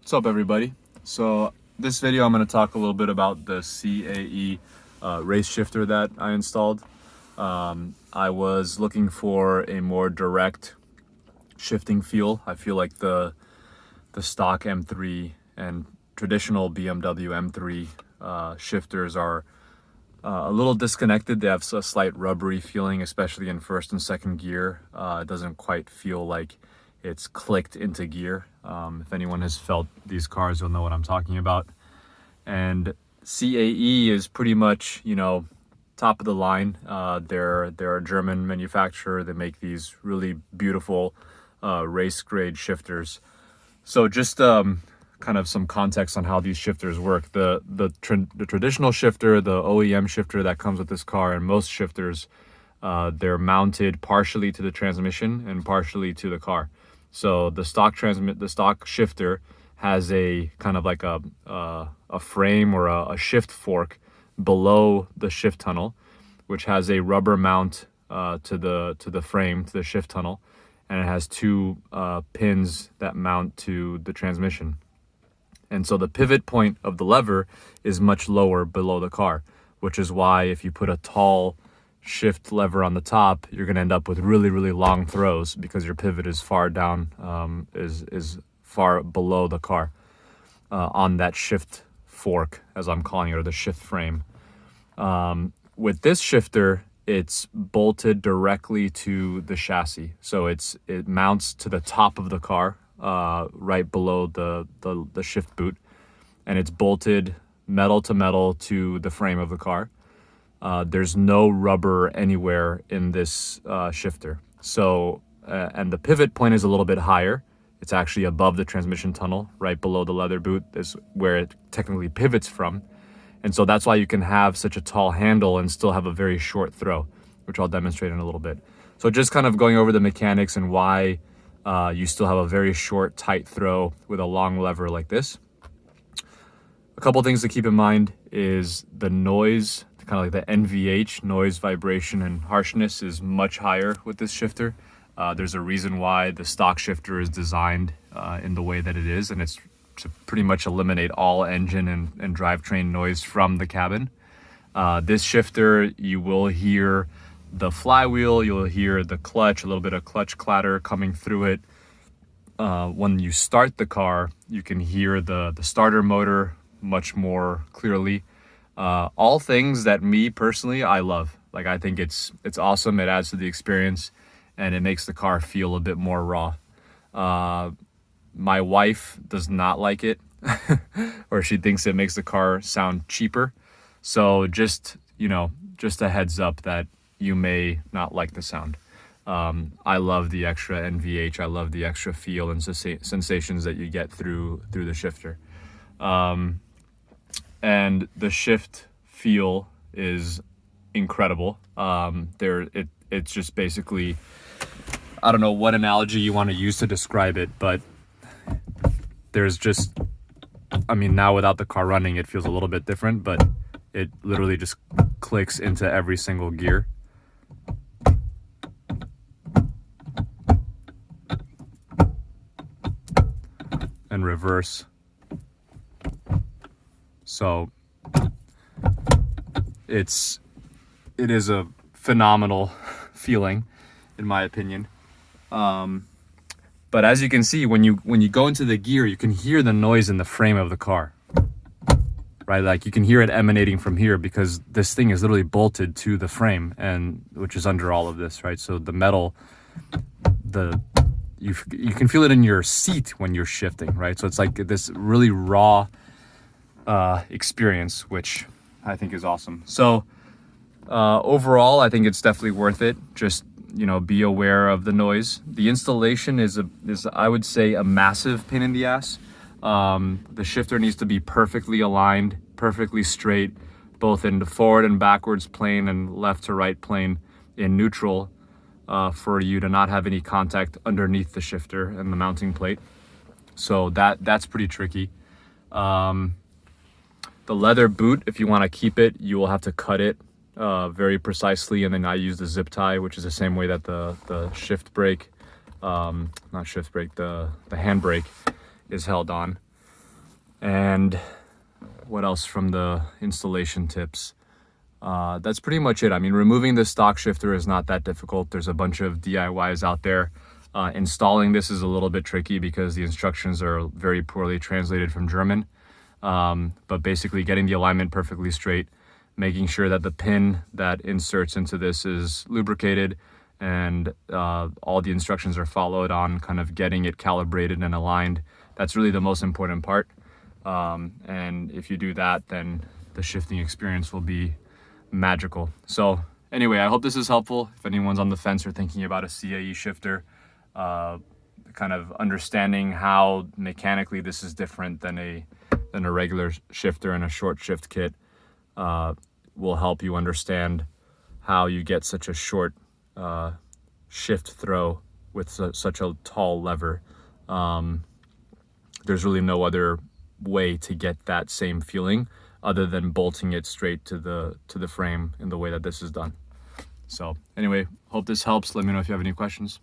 What's up, everybody? So this video I'm going to talk a little bit about the CAE race shifter that I installed. I was looking for a more direct shifting feel. I feel like the stock M3 and traditional BMW M3 shifters are a little disconnected. They have a slight rubbery feeling, especially in first and second gear. It doesn't quite feel like it's clicked into gear. If anyone has felt these cars, you'll know what I'm talking about. And CAE is pretty much, top of the line. They're a German manufacturer. They make these really beautiful race grade shifters. So just kind of some context on how these shifters work. The traditional shifter, the OEM shifter that comes with this car, and most shifters, they're mounted partially to the transmission and partially to the car. So the stock shifter has a kind of like a frame or a shift fork below the shift tunnel, which has a rubber mount to the frame, to the shift tunnel, and it has two pins that mount to the transmission. And so the pivot point of the lever is much lower below the car, which is why if you put a tall shift lever on the top, you're going to end up with really, really long throws because your pivot is far down, is far below the car on that shift fork, as I'm calling it, or the shift frame. With this shifter, it's bolted directly to the chassis. So it mounts to the top of the car, right below the shift boot, and it's bolted metal to metal to the frame of the car. There's no rubber anywhere in this shifter. So, and the pivot point is a little bit higher. It's actually above the transmission tunnel, right below the leather boot is where it technically pivots from. And so that's why you can have such a tall handle and still have a very short throw, which I'll demonstrate in a little bit. So just kind of going over the mechanics and why you still have a very short, tight throw with a long lever like this. A couple things to keep in mind is the noise, kind of like the NVH, noise, vibration, and harshness is much higher with this shifter. There's a reason why the stock shifter is designed in the way that it is, and it's to pretty much eliminate all engine and drivetrain noise from the cabin. This shifter, you will hear the flywheel, you'll hear the clutch, a little bit of clutch clatter coming through it. When you start the car, you can hear the starter motor much more clearly. All things that me personally, I love. Like, I think it's awesome. It adds to the experience and it makes the car feel a bit more raw. My wife does not like it or she thinks it makes the car sound cheaper. So just a heads up that you may not like the sound. I love the extra NVH. I love the extra feel and sensations that you get through the shifter. And the shift feel is incredible. It's just basically, I don't know what analogy you want to use to describe it, but there's just, now without the car running, it feels a little bit different, but it literally just clicks into every single gear. And reverse. So it is a phenomenal feeling, in my opinion. But as you can see, when you go into the gear, you can hear the noise in the frame of the car, right? Like, you can hear it emanating from here because this thing is literally bolted to the frame, and which is under all of this, right? So the metal, you can feel it in your seat when you're shifting, right? So it's like this really raw experience, which I think is awesome. So overall, I think it's definitely worth it. Just be aware of the noise. The installation is I would say a massive pain in the ass. The shifter needs to be perfectly aligned, perfectly straight, both in the forward and backwards plane and left to right plane in neutral, for you to not have any contact underneath the shifter and the mounting plate. So that's pretty tricky. The leather boot, if you want to keep it, you will have to cut it very precisely, and then I use the zip tie, which is the same way that the shift brake, not shift brake, the handbrake is held on. And what else from the installation tips? That's pretty much it. I mean, removing the stock shifter is not that difficult. There's a bunch of DIYs out there. Installing this is a little bit tricky because the instructions are very poorly translated from German. But basically getting the alignment perfectly straight, making sure that the pin that inserts into this is lubricated, and all the instructions are followed on kind of getting it calibrated and aligned. That's really the most important part. And if you do that, then the shifting experience will be magical. So anyway, I hope this is helpful. If anyone's on the fence or thinking about a CAE shifter, kind of understanding how mechanically this is different than a regular shifter in a short shift kit will help you understand how you get such a short shift throw with such a tall lever. There's really no other way to get that same feeling other than bolting it straight to the frame in the way that this is done. So anyway, hope this helps. Let me know if you have any questions.